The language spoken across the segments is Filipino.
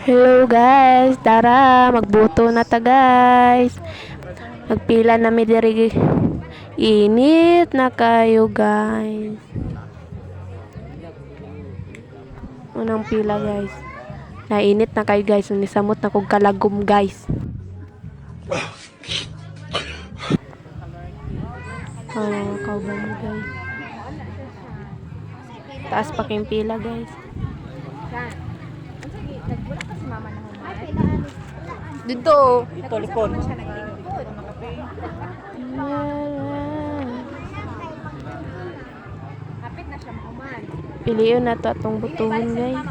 Hello guys, tara magbuto na ta guys. Magpila na mi diri. Init na kayo guys. Unang pila guys. Nainit na kayo guys, unisamot na kog kalagom guys. Ano kauban mo guys. Taas pa kayong pila guys. Nagbula ka si mama na humay. Dito. Dito, lipon. Kapit na siya mahuman. Piliyon na to atong butuhon guys.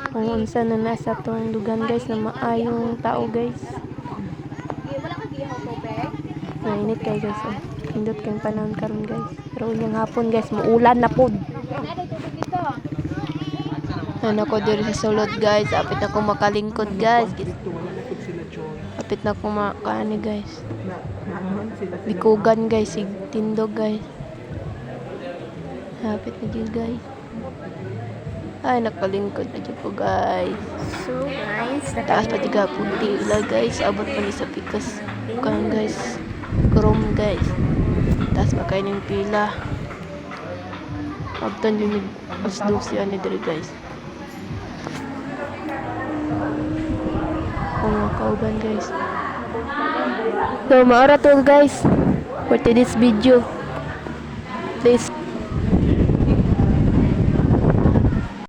Kung unsa na nasa tong lugan guys na maayong tao guys. Wala ka gihaw tubig? Mainit kayo guys. Oh. Pindot kayong panahon karon guys. Pero unyang hapon guys, muulan na pod. Naday tubig dito. Ano ko diri sa sulod guys. Apit na kong makalingkod guys. Apit na kong makaani guys. Bikugan guys. Tindog guys. Apit na dyan guys. Ay, nakalingkod na dyan po guys. So guys, Taas pa tiga punti ila guys. Abot pa ni sa pikas. Bukan guys. Chrome guys. Taas pa kayo ng pila. Abtan yun yung mas 12 ani diri guys. Mga kauban guys. So maora to guys for today's video.